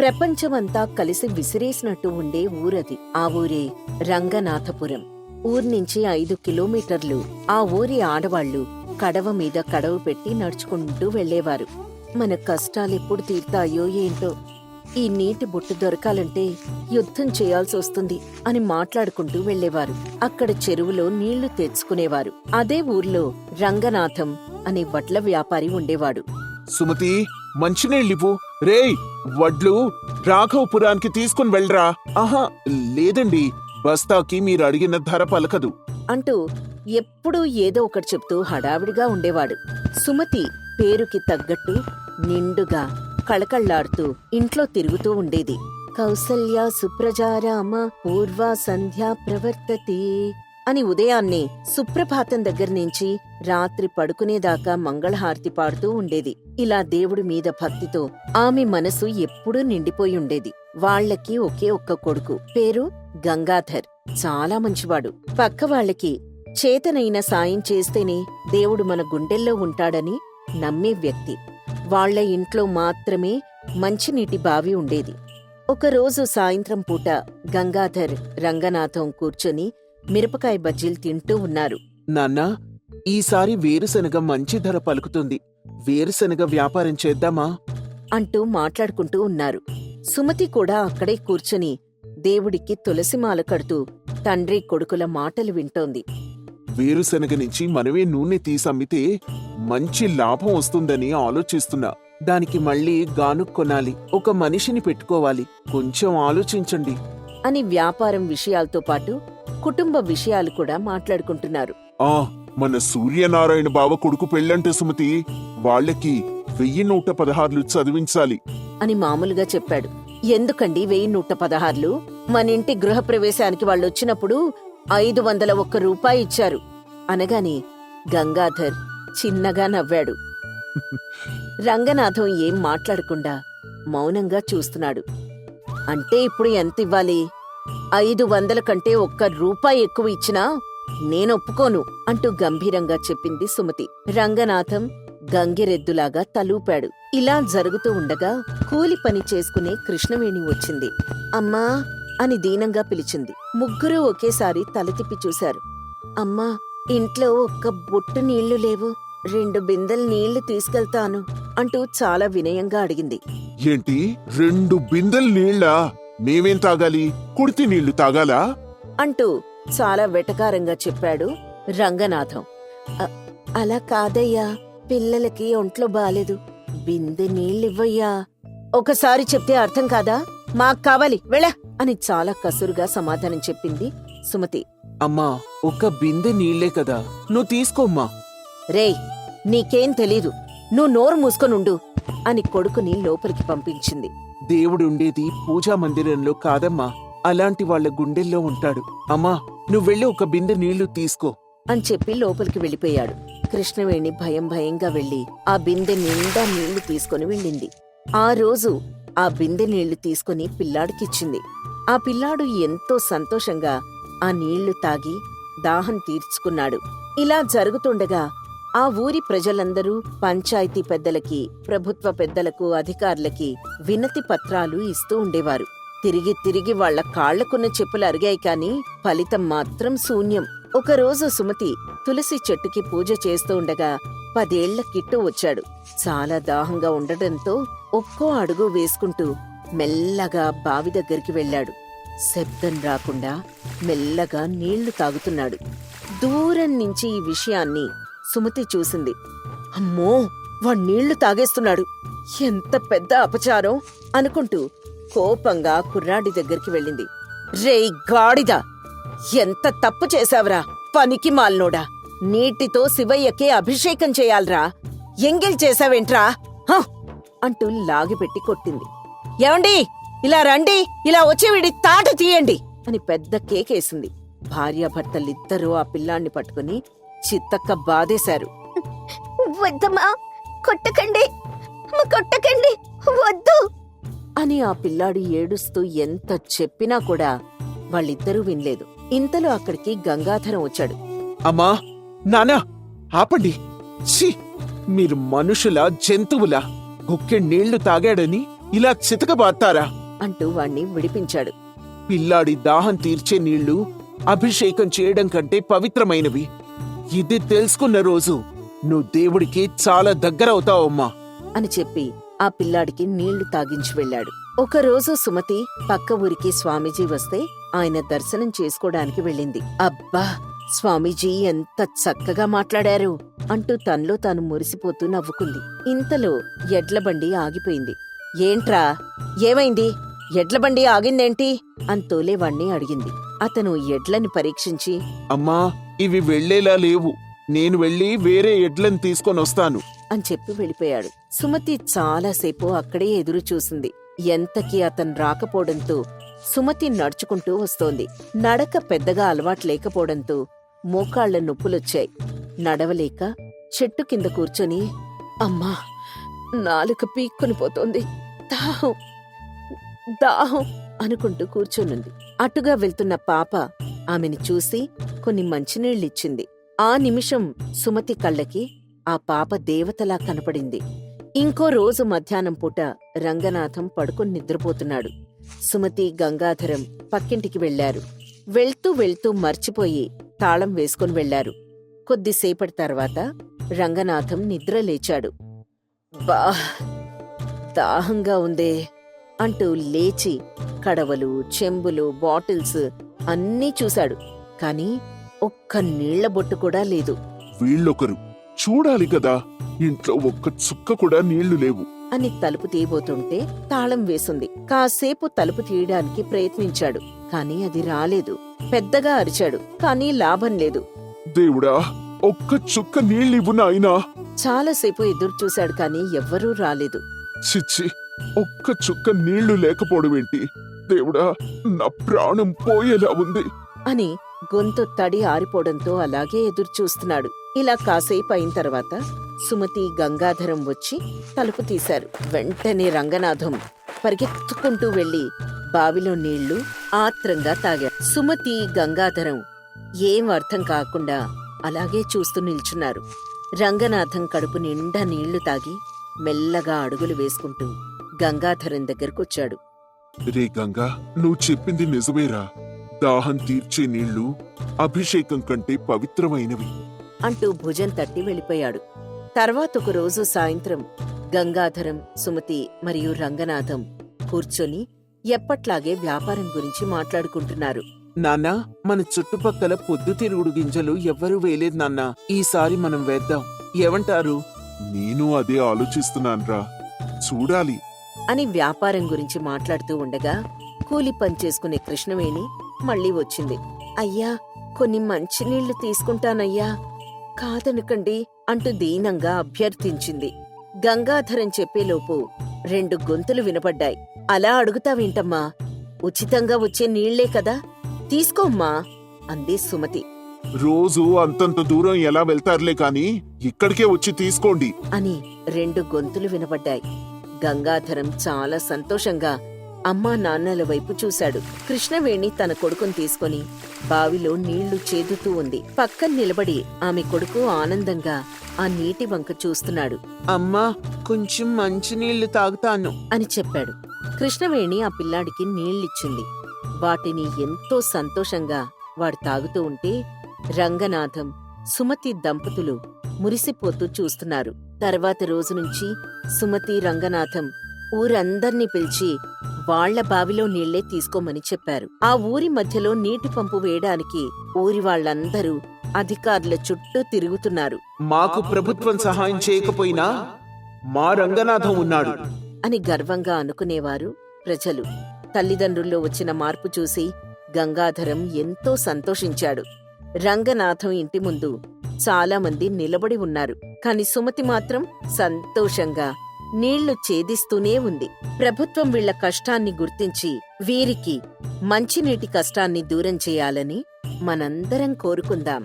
ప్రపంచమంతా కలిసి విసిరేసినట్టు ఉండే ఊరది. ఆ ఊరే రంగనాథపురం. ఊర్నించి 5 కిలోమీటర్లు ఆ ఊరి ఆడవాళ్లు కడవ మీద కడవ పెట్టి నడుచుకుంటూ వెళ్లేవారు. మన కష్టాలెప్పుడు తీర్తాయో ఏంటో, ఈ నీటి బొట్టు దొరకాలంటే యుద్ధం చేయాల్సొస్తుంది అని మాట్లాడుకుంటూ వెళ్లేవారు. అక్కడ చెరువులో నీళ్లు తెచ్చుకునేవారు. అదే ఊర్లో రంగనాథం అనే వడ్ల వ్యాపారి ఉండేవాడు. సుమతి, మంచినీళ్ళివ్వు. రేయ్, వడ్లు రాఘవపురానికి తీసుకుని వెళ్ళరా. ఆహా, లేదండి, బస్తాకి మీరు అడిగిన ధర పలకదు అంటూ ఎప్పుడూ ఏదో ఒకటి చెప్తూ హడావిడిగా ఉండేవాడు. సుమతి పేరుకి తగ్గట్టు నిండుగా కళకళ్లాడుతూ ఇంట్లో తిరుగుతూ ఉండేది. కౌసల్య సుప్రజారామ పూర్వ సంధ్యా ప్రవర్తతే అని ఉదయాన్నే సుప్రభాతం దగ్గర్నుంచి రాత్రి పడుకునేదాకా మంగళహారతి పాడుతూ ఉండేది. ఇలా దేవుడి మీద భక్తితో ఆమె మనసు ఎప్పుడూ నిండిపోయుండేది. వాళ్లకి ఒకే ఒక్క కొడుకు, పేరు గంగాధర్. చాలా మంచివాడు. పక్క వాళ్లకి చేతనైన సాయం చేస్తేనే దేవుడు మన గుండెల్లో ఉంటాడని నమ్మే వ్యక్తి. వాళ్ల ఇంట్లో మాత్రమే మంచినీటి బావి ఉండేది. ఒకరోజు సాయంత్రం పూట గంగాధర్, రంగనాథం కూర్చొని మిరపకాయ బజ్జీలు తింటూ ఉన్నారు. నాన్నా, ఈసారి వేరుశనగ మంచి ధర పలుకుతుంది. వేరుశనగ వ్యాపారం చేద్దామా అంటూ మాట్లాడుకుంటూ ఉన్నారు. సుమతి కూడా అక్కడే కూర్చొని దేవుడికి తులసిమాల కడుతూ తండ్రి కొడుకుల మాటలు వింటోంది. వేరుశనగ నుంచి మనమే నూనె తీసమ్మితే మంచి లాభం వస్తుందని ఆలోచిస్తున్నా. దానికి మళ్ళీ గానుగ కొనాలి, ఒక మనిషిని పెట్టుకోవాలి. కొంచెం ఆలోచించండి అని వ్యాపారం విషయాలతో పాటు కుటుంబ విషయాలు కూడా మాట్లాడుకుంటున్నారు. మన సూర్యనారాయణ బావ కొడుకు పెళ్ళంటే సుమతి, వాళ్ళకి 1116 చదివించాలి అని మామూలుగా చెప్పాడు. ఎందుకండి 1116? మనింటి గృహప్రవేశానికి వాళ్ళొచ్చినప్పుడు 501 రూపాయి ఇచ్చారు అనగానే గంగాధర్ చిన్నగా నవ్వాడు. రంగనాథం ఏం మాట్లాడకుండా మౌనంగా చూస్తున్నాడు. అంటే ఇప్పుడు ఎంతివ్వాలి? 500 కంటే 1 రూపాయి ఎక్కువ ఇచ్చినా నేనొప్పుకోను అంటూ గంభీరంగా చెప్పింది సుమతి. రంగనాథం గంగిరెద్దులాగా తలూపాడు. ఇలా జరుగుతూ ఉండగా కూలి పని చేసుకునే కృష్ణవేణి వచ్చింది. అమ్మా అని దీనంగా పిలిచింది. ముగ్గురూ ఒకేసారి తల తిప్పి చూశారు. అమ్మా, ఇంట్లో 1 బొట్టు నీళ్లు లేవు, 2 బిందెలు నీళ్లు తీసుకెళ్తాను అంటూ చాలా వినయంగా అడిగింది. ఏంటి, 2 బిందెలు నీళ్ళా? మేమేం తాగాలి? కుడితి నీళ్లు తాగాలా అంటూ చాలా వెటకారంగా చెప్పాడు రంగనాథం. అలా కాదయ్యా, పిల్లలకి ఒంట్లో బాలేదు, బిందె నీళ్ళివ్వయ్యా. ఒకసారి చెప్తే అర్థం కాదా? మాకు కావాలి, వెళ్ళ అని చాలా కసురుగా సమాధానం చెప్పింది సుమతి. అమ్మా, 1 బిందె నీళ్లే కదా, నువ్వు తీసుకోమ్మా. రేయ్, నీకేం తెలీదు, నువ్వు నోరు మూసుకొనుండు అని కొడుకుని లోపలికి పంపించింది. దేవుడుండేది పూజా మందిరంలో కాదమ్మా, అలాంటి వాళ్ల గుండెల్లో ఉంటాడు. అమ్మా, నువ్వెళ్ళి 1 బిందె నీళ్లు తీసుకో అని చెప్పి లోపలికి వెళ్ళిపోయాడు. కృష్ణవేణి భయంగా వెళ్లి ఆ బిందె నిండా నీళ్లు తీసుకుని వెళ్ళింది. ఆ రోజు ఆ బిందె నీళ్లు తీసుకుని పిల్లాడికిచ్చింది. ఆ పిల్లాడు ఎంతో సంతోషంగా ఆ నీళ్లు తాగి దాహం తీర్చుకున్నాడు. ఇలా జరుగుతుండగా ఆ ఊరి ప్రజలందరూ పంచాయతీ పెద్దలకి, ప్రభుత్వ పెద్దలకు, అధికారులకి వినతి పత్రాలు ఇస్తూ ఉండేవారు. తిరిగి వాళ్ల కాళ్లకున్న చెప్పులు అరిగాయి కాని ఫలితం మాత్రం శూన్యం. ఒకరోజు సుమతి తులసి చెట్టుకి పూజ చేస్తూ ఉండగా 10 ఏళ్ల కిట్టు వచ్చాడు. చాలా దాహంగా ఉండటంతో ఒక్కో అడుగు వేసుకుంటూ మెల్లగా బావి దగ్గరికి వెళ్లాడు. శబ్దం రాకుండా మెల్లగా నీళ్లు తాగుతున్నాడు. దూరం నుంచి ఈ విషయాన్ని సుమతి చూసింది. అమ్మో, వాడు నీళ్లు తాగేస్తున్నాడు, ఎంత పెద్ద అపచారం అనుకుంటూ కోపంగా కుర్రాడి దగ్గరికి వెళ్ళింది. రేయ్ గాడిదా, ఎంత తప్పు చేశావురా, పనికి మాల్నోడా! నీటితో శివయ్యకే అభిషేకం చేయాలరా, ఎంగిల్ చేశావేంట్రా అంటూ లాగిపెట్టి కొట్టింది. ఏమండి, ఇలా రండి, ఇలా వచ్చి వీడి తాట తీయండి అని పెద్ద కేకేసింది. భార్యాభర్తలిద్దరూ ఆ పిల్లాన్ని పట్టుకుని చిత్తక్క బాధేశారు. వద్దమ్మా, కొట్టకండి, కొట్టకండి, వద్దు అని ఆ పిల్లాడు ఏడుస్తూ ఎంత చెప్పినా కూడా వాళ్ళిద్దరూ వినలేదు. ఇంతలో అక్కడికి గంగాధరం వచ్చాడు. అమ్మా, నానా, ఆపండి. ఛీ, మీరు మనుషులా జంతువులా? గుక్కె నీళ్లు తాగాడని ఇలా చితకబాత్తారా అంటూ వాణ్ణి విడిపించాడు. పిల్లాడి దాహం తీర్చే నీళ్లు అభిషేకం చేయడం కంటే పవిత్రమైనవి. ఇది తెలుసుకున్న రోజు నువ్వు దేవుడికి చాలా దగ్గరవుతావమ్మా అని చెప్పి ఆ పిల్లాడికి నీళ్లు తాగించి వెళ్ళాడు. ఒకరోజు సుమతి పక్క ఊరికి స్వామీజీ వస్తే ఆయన దర్శనం చేసుకోవడానికి వెళ్ళింది. అబ్బా, స్వామీజీ ఎంత చక్కగా మాట్లాడారు అంటూ తనలో తాను మురిసిపోతూ నవ్వుకుంది. ఇంతలో ఎడ్లబండి ఆగిపోయింది. ఏంట్రా, ఏమైంది? ఎడ్లబండి ఆగిందేంటి అని తోలేవాణ్ణి అడిగింది. అతను ఎడ్లని పరీక్షించి, అమ్మా, ఇవి వెళ్లేలా లేవు. నేను వెళ్లి వేరే ఎడ్లను తీసుకొనొస్తాను అని చెప్పి వెళ్ళిపోయాడు. సుమతి చాలాసేపు అక్కడే ఎదురు చూసింది. ఎంతకీ అతను రాకపోవడంతో సుమతి నడుచుకుంటూ వస్తోంది. నడక పెద్దగా అలవాటు లేకపోవడంతో మోకాళ్ల నొప్పులొచ్చాయి. నడవలేక చెట్టు కింద కూర్చొని, అమ్మా, నాలుక పీక్కుని పోతోంది, దాహం దాహం అనుకుంటూ కూర్చొనుంది. అటుగా వెళ్తున్న పాప ఆమెను చూసి కొన్ని మంచినీళ్ళిచ్చింది. ఆ నిమిషం సుమతి కళ్ళకి ఆ పాప దేవతలా కనపడింది. ఇంకో రోజు మధ్యాహ్నం పూట రంగనాథం పడుకుని నిద్రపోతున్నాడు. సుమతి, గంగాధరం పక్కింటికి వెళ్లారు. వెళ్తూ వెళ్తూ మర్చిపోయి తాళం వేసుకుని వెళ్లారు. కొద్దిసేపటి తర్వాత రంగనాథం నిద్ర లేచాడు. బా, దాహంగా ఉందే అంటూ లేచి కడవలు, చెంబులు, బాటిల్స్ అన్నీ చూశాడు. కాని ఒక్క నీళ్ల బొట్టు కూడా లేదు. వీళ్ళొకరు చూడాలి కదా, ఇంట్లో ఒక్క చుక్క కూడా నీళ్లు లేవు అని తలుపు తీయబోతుంటే తాళం వేసుంది. కాసేపు తలుపు తీయడానికి ప్రయత్నించాడు, కాని అది రాలేదు. పెద్దగా అరిచాడు, కాని లాభం లేదు. దేవుడా, ఒక్క చుక్క నీళ్ళివ్వు నాయనా. చాలాసేపు ఎదురు చూశాడు, కాని ఎవ్వరూ రాలేదు. చిచ్చి, ఒక్క చుక్క నీళ్లు లేకపోవడమేంటి? దేవుడా, నా ప్రాణం పోయేలా ఉంది అని గొంతు తడి ఆరిపోవడంతో అలాగే ఎదురు చూస్తున్నాడు. ఇలా కాసేపు అయిన తర్వాత సుమతి, గంగాధరం వచ్చి తలుపు తీశారు. వెంటనే రంగనాథం పరిగెత్తుకుంటూ వెళ్లి బావిలో నీళ్లు ఆత్రంగా తాగాడు. సుమతి, గంగాధరం ఏం అర్థం కాకుండా అలాగే చూస్తూ నిల్చున్నారు. రంగనాథం కడుపు నిండా నీళ్లు తాగి మెల్లగా అడుగులు వేసుకుంటూ గంగాధరం దగ్గరకొచ్చాడు. రే గంగా, నువ్వు చెప్పింది నిజమేరా. దాహం తీర్చే నీళ్లు అభిషేకం కంటే పవిత్రమైనవి అంటూ భుజం తట్టి వెళ్ళిపోయాడు. తర్వాత ఒక రోజు సాయంత్రం గంగాధరం, సుమతి మరియు రంగనాథం కూర్చొని ఎప్పట్లాగే వ్యాపారం గురించి మాట్లాడుకుంటున్నారు. నాన్నా, మన చుట్టుపక్కల పొద్దుతిరుగుడు గింజలు ఎవ్వరూ వేయలేదు నాన్నా. ఈసారి మనం వేద్దాం, ఏమంటారు? నేను అదే ఆలోచిస్తున్నాన్రా, చూడాలి అని వ్యాపారం గురించి మాట్లాడుతూ ఉండగా కూలి పనిచేసుకునే కృష్ణవేణి మళ్ళీ వచ్చింది. అయ్యా, కొన్ని మంచినీళ్లు తీసుకుంటానయ్యా, కాదనకండి అంటూ దీనంగా అభ్యర్థించింది. గంగాధరం చెప్పేలోపు 2 గొంతులు వినపడ్డాయి. అలా అడుగుతావేంటమ్మా? ఉచితంగా వచ్చే నీళ్లే కదా, తీసుకోమ్మా అంది సుమతి. రోజు అంతంత దూరం ఎలా వెళ్తారులే కాని ఇక్కడికే వచ్చి తీసుకోండి అని 2 గొంతులు వినపడ్డాయి. గంగాధరం చాలా సంతోషంగా అమ్మా నాన్నల వైపు చూశాడు. కృష్ణవేణి తన కొడుకుని తీసుకుని బావిలో నీళ్లు చేదుతూ ఉంది. పక్కన నిలబడి ఆమె కొడుకు ఆనందంగా ఆ నీటి వంక చూస్తున్నాడు. అమ్మా, కొంచెం మంచినీళ్లు తాగుతాను అని చెప్పాడు. కృష్ణవేణి ఆ పిల్లాడికి నీళ్ళిచ్చింది. వాటిని ఎంతో సంతోషంగా వాడు తాగుతూ ఉంటే రంగనాథం, సుమతి దంపతులు మురిసిపోతూ చూస్తున్నారు. తర్వాత రోజు నుంచి సుమతి, రంగనాథం ఊరందర్నీ పిలిచి వాళ్ల బావిలో నీళ్లే తీసుకోమని చెప్పారు. ఆ ఊరి మధ్యలో నీటి పంపు వేయడానికి ఊరి వాళ్లందరూ అధికారుల చుట్టూ తిరుగుతున్నారు. మాకు ప్రభుత్వం సహాయం చేయకపోయినా మా రంగనాథం ఉన్నాడు అని గర్వంగా అనుకునేవారు ప్రజలు. తల్లిదండ్రుల్లో వచ్చిన మార్పు చూసి గంగాధరం ఎంతో సంతోషించాడు. రంగనాథం ఇంటి ముందు చాలా మంది నిలబడి ఉన్నారు. కాని సుమతి మాత్రం సంతోషంగా నీళ్లు ఛేదిస్తూనే ఉంది. ప్రభుత్వం వీళ్ల కష్టాన్ని గుర్తించి వీరికి మంచినీటి కష్టాన్ని దూరం చేయాలని మనందరం కోరుకుందాం.